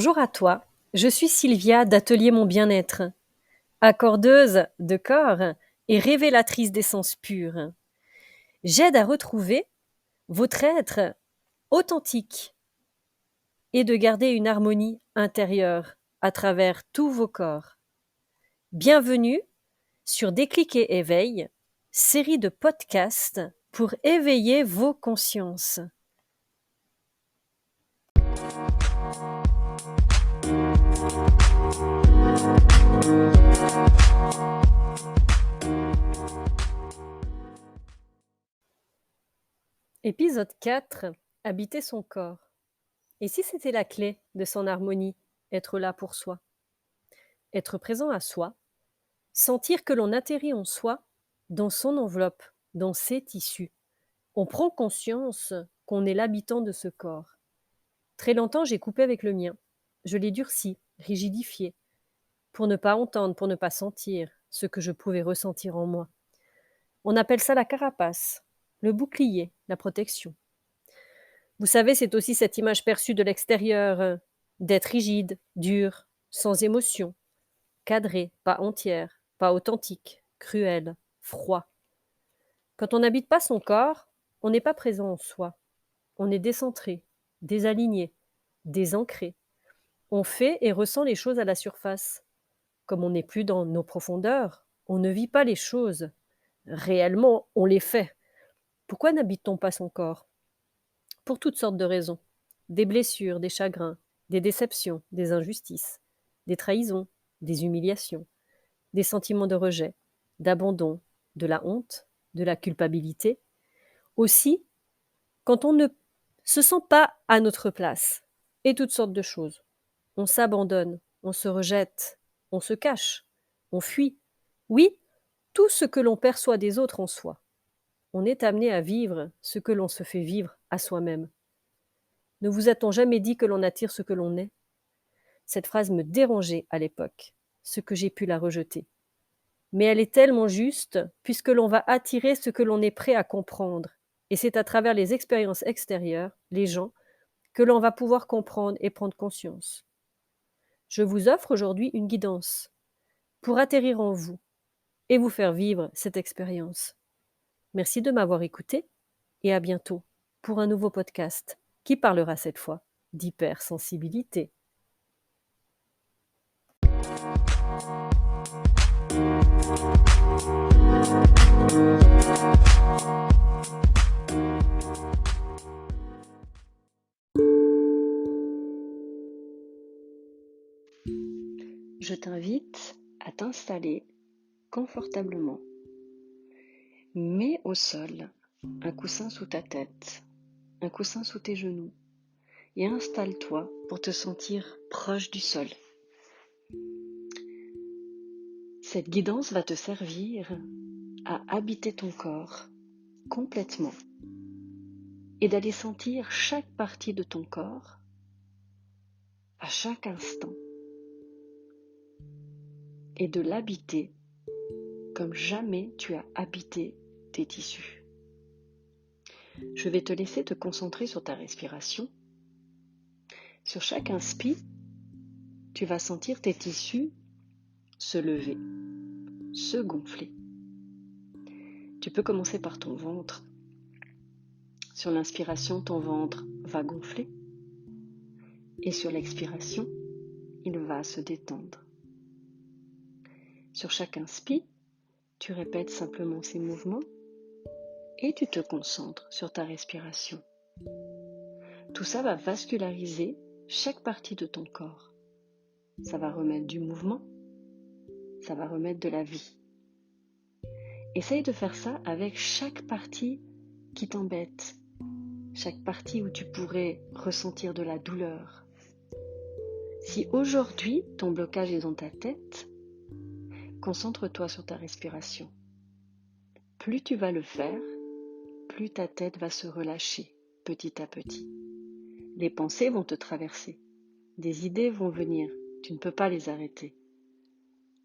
Bonjour à toi, je suis Sylvia d'Atelier Mon Bien-être, accordeuse de corps et révélatrice d'essence pure. J'aide à retrouver votre être authentique et de garder une harmonie intérieure à travers tous vos corps. Bienvenue sur Déclic et Éveil, série de podcasts pour éveiller vos consciences. Épisode 4. Habiter son corps. Et si c'était la clé de son harmonie, être là pour soi, être présent à soi, sentir que l'on atterrit en soi, dans son enveloppe, dans ses tissus. On prend conscience qu'on est l'habitant de ce corps. Très longtemps, j'ai coupé avec le mien. Je l'ai durci, rigidifié, pour ne pas entendre, pour ne pas sentir ce que je pouvais ressentir en moi. On appelle ça la carapace, le bouclier, la protection. Vous savez, c'est aussi cette image perçue de l'extérieur, d'être rigide, dur, sans émotion, cadré, pas entière, pas authentique, cruel, froid. Quand on n'habite pas son corps, on n'est pas présent en soi. On est décentré, désaligné, désancré. On fait et ressent les choses à la surface. Comme on n'est plus dans nos profondeurs, on ne vit pas les choses. Réellement, on les fait. Pourquoi n'habite-t-on pas son corps? Pour toutes sortes de raisons. Des blessures, des chagrins, des déceptions, des injustices, des trahisons, des humiliations, des sentiments de rejet, d'abandon, de la honte, de la culpabilité. Aussi, quand on ne se sent pas à notre place, et toutes sortes de choses. On s'abandonne, on se rejette, on se cache, on fuit. Oui, tout ce que l'on perçoit des autres en soi. On est amené à vivre ce que l'on se fait vivre à soi-même. Ne vous a-t-on jamais dit que l'on attire ce que l'on est? Cette phrase me dérangeait à l'époque, ce que j'ai pu la rejeter. Mais elle est tellement juste, puisque l'on va attirer ce que l'on est prêt à comprendre. Et c'est à travers les expériences extérieures, les gens, que l'on va pouvoir comprendre et prendre conscience. Je vous offre aujourd'hui une guidance pour atterrir en vous et vous faire vivre cette expérience. Merci de m'avoir écouté et à bientôt pour un nouveau podcast qui parlera cette fois d'hypersensibilité. Je t'invite à t'installer confortablement. Mets au sol un coussin sous ta tête, un coussin sous tes genoux et installe-toi pour te sentir proche du sol. Cette guidance va te servir à habiter ton corps complètement et d'aller sentir chaque partie de ton corps à chaque instant et de l'habiter comme jamais tu as habité tes tissus. Je vais te laisser te concentrer sur ta respiration. Sur chaque inspire, tu vas sentir tes tissus se lever, se gonfler. Tu peux commencer par ton ventre. Sur l'inspiration, ton ventre va gonfler et sur l'expiration, il va se détendre. Sur chaque inspire, tu répètes simplement ces mouvements et tu te concentres sur ta respiration. Tout ça va vasculariser chaque partie de ton corps. Ça va remettre du mouvement, ça va remettre de la vie. Essaye de faire ça avec chaque partie qui t'embête, chaque partie où tu pourrais ressentir de la douleur. Si aujourd'hui ton blocage est dans ta tête, concentre-toi sur ta respiration. Plus tu vas le faire, plus ta tête va se relâcher petit à petit. Les pensées vont te traverser, des idées vont venir, tu ne peux pas les arrêter.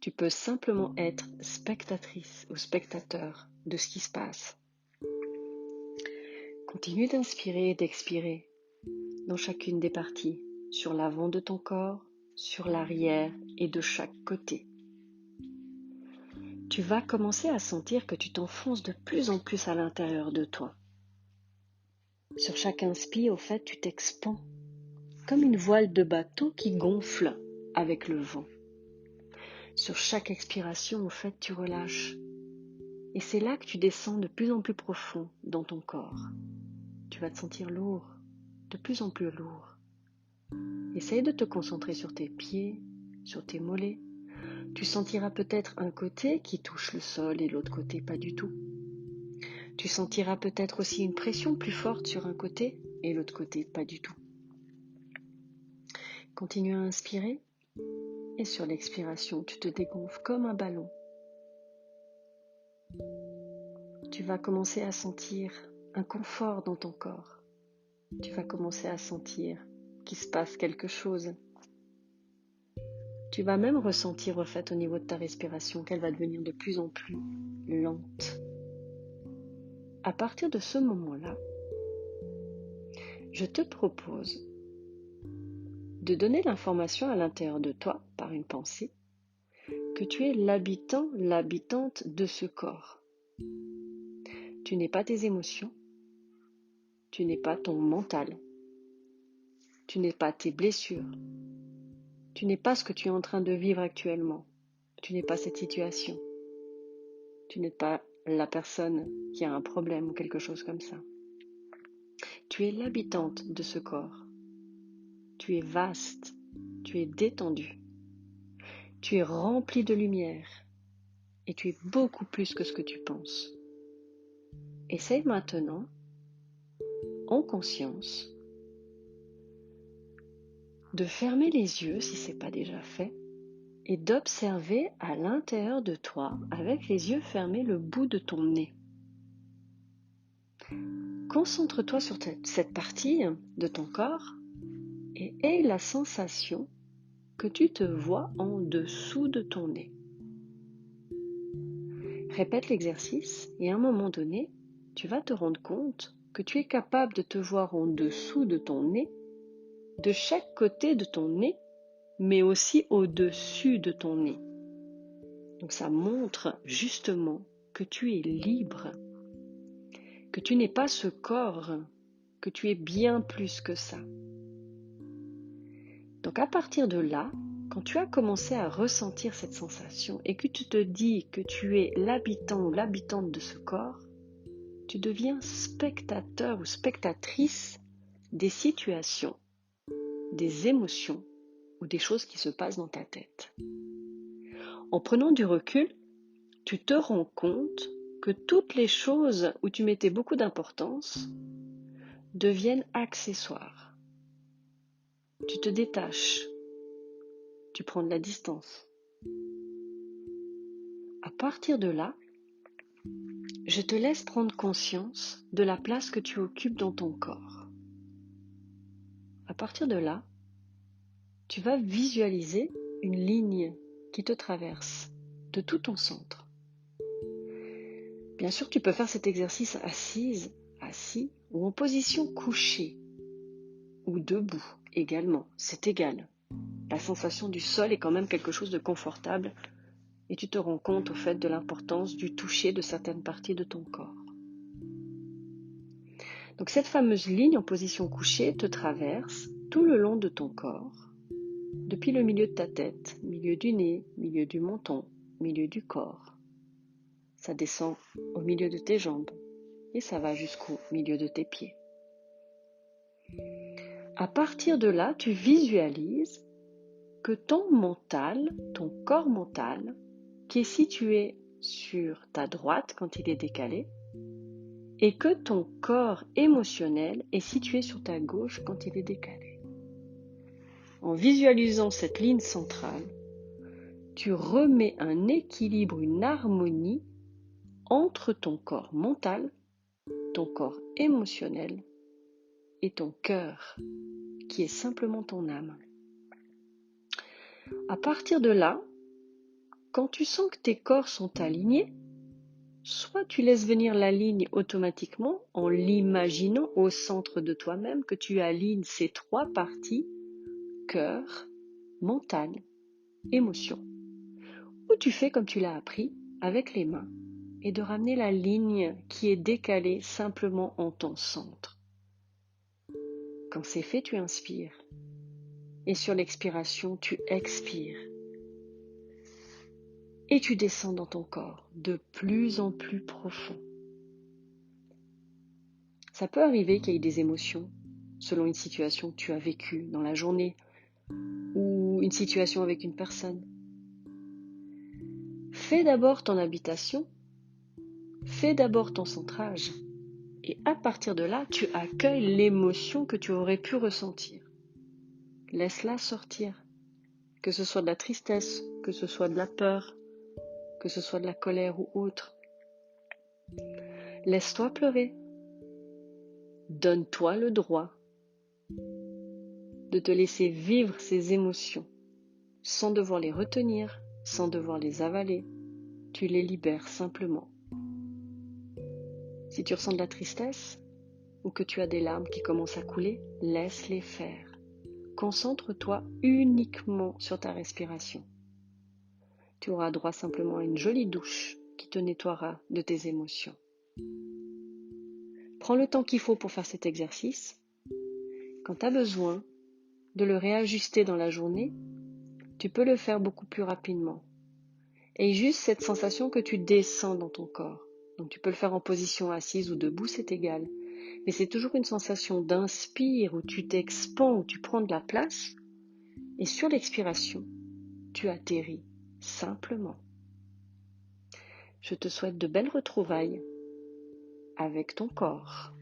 Tu peux simplement être spectatrice ou spectateur de ce qui se passe. Continue d'inspirer et d'expirer dans chacune des parties, sur l'avant de ton corps, sur l'arrière et de chaque côté. Tu vas commencer à sentir que tu t'enfonces de plus en plus à l'intérieur de toi. Sur chaque inspire, au fait, tu t'expands, comme une voile de bateau qui gonfle avec le vent. Sur chaque expiration, au fait, tu relâches. Et c'est là que tu descends de plus en plus profond dans ton corps. Tu vas te sentir lourd, de plus en plus lourd. Essaye de te concentrer sur tes pieds, sur tes mollets. Tu sentiras peut-être un côté qui touche le sol et l'autre côté pas du tout. Tu sentiras peut-être aussi une pression plus forte sur un côté et l'autre côté pas du tout. Continue à inspirer et sur l'expiration, tu te dégonfles comme un ballon. Tu vas commencer à sentir un confort dans ton corps. Tu vas commencer à sentir qu'il se passe quelque chose. Tu vas même ressentir au fait au niveau de ta respiration qu'elle va devenir de plus en plus lente. À partir de ce moment-là, je te propose de donner l'information à l'intérieur de toi, par une pensée, que tu es l'habitant, l'habitante de ce corps. Tu n'es pas tes émotions, tu n'es pas ton mental, tu n'es pas tes blessures, tu n'es pas ce que tu es en train de vivre actuellement, tu n'es pas cette situation, tu n'es pas la personne qui a un problème ou quelque chose comme ça. Tu es l'habitante de ce corps. Tu es vaste, tu es détendu, tu es rempli de lumière et tu es beaucoup plus que ce que tu penses. Essaye maintenant, en conscience, de fermer les yeux si ce n'est pas déjà fait et d'observer à l'intérieur de toi, avec les yeux fermés, le bout de ton nez. Concentre-toi sur cette partie de ton corps et aie la sensation que tu te vois en dessous de ton nez. Répète l'exercice et à un moment donné, tu vas te rendre compte que tu es capable de te voir en dessous de ton nez, de chaque côté de ton nez, mais aussi au-dessus de ton nez. Donc ça montre justement que tu es libre, que tu n'es pas ce corps, que tu es bien plus que ça. Donc à partir de là, quand tu as commencé à ressentir cette sensation et que tu te dis que tu es l'habitant ou l'habitante de ce corps, tu deviens spectateur ou spectatrice des situations, des émotions ou des choses qui se passent dans ta tête. En prenant du recul, tu te rends compte que toutes les choses où tu mettais beaucoup d'importance deviennent accessoires. Tu te détaches, tu prends de la distance. À partir de là, je te laisse prendre conscience de la place que tu occupes dans ton corps. À partir de là, tu vas visualiser une ligne qui te traverse de tout ton centre. Bien sûr, tu peux faire cet exercice assise, assis ou en position couchée ou debout également, c'est égal. La sensation du sol est quand même quelque chose de confortable et tu te rends compte au fait de l'importance du toucher de certaines parties de ton corps. Donc cette fameuse ligne en position couchée te traverse tout le long de ton corps, depuis le milieu de ta tête, milieu du nez, milieu du menton, milieu du corps. Ça descend au milieu de tes jambes et ça va jusqu'au milieu de tes pieds. À partir de là, tu visualises que ton mental, ton corps mental, qui est situé sur ta droite quand il est décalé, et que ton corps émotionnel est situé sur ta gauche quand il est décalé. En visualisant cette ligne centrale, tu remets un équilibre, une harmonie entre ton corps mental, ton corps émotionnel et ton cœur, qui est simplement ton âme. À partir de là, quand tu sens que tes corps sont alignés, soit tu laisses venir la ligne automatiquement en l'imaginant au centre de toi-même que tu alignes ces trois parties cœur, mental, émotion. Ou tu fais comme tu l'as appris, avec les mains, et de ramener la ligne qui est décalée simplement en ton centre. Quand c'est fait, tu inspires. Et sur l'expiration, tu expires. Et tu descends dans ton corps de plus en plus profond. Ça peut arriver qu'il y ait des émotions selon une situation que tu as vécue dans la journée ou une situation avec une personne. Fais d'abord ton habitation, fais d'abord ton centrage et à partir de là, tu accueilles l'émotion que tu aurais pu ressentir. Laisse-la sortir, que ce soit de la tristesse, que ce soit de la peur, que ce soit de la colère ou autre. Laisse-toi pleurer. Donne-toi le droit de te laisser vivre ces émotions sans devoir les retenir, sans devoir les avaler. Tu les libères simplement. Si tu ressens de la tristesse ou que tu as des larmes qui commencent à couler, laisse-les faire. Concentre-toi uniquement sur ta respiration. Tu auras droit simplement à une jolie douche qui te nettoiera de tes émotions. Prends le temps qu'il faut pour faire cet exercice. Quand tu as besoin de le réajuster dans la journée, tu peux le faire beaucoup plus rapidement. Et juste cette sensation que tu descends dans ton corps. Donc tu peux le faire en position assise ou debout, c'est égal. Mais c'est toujours une sensation d'inspire où tu t'expands, où tu prends de la place. Et sur l'expiration, tu atterris simplement. Je te souhaite de belles retrouvailles avec ton corps.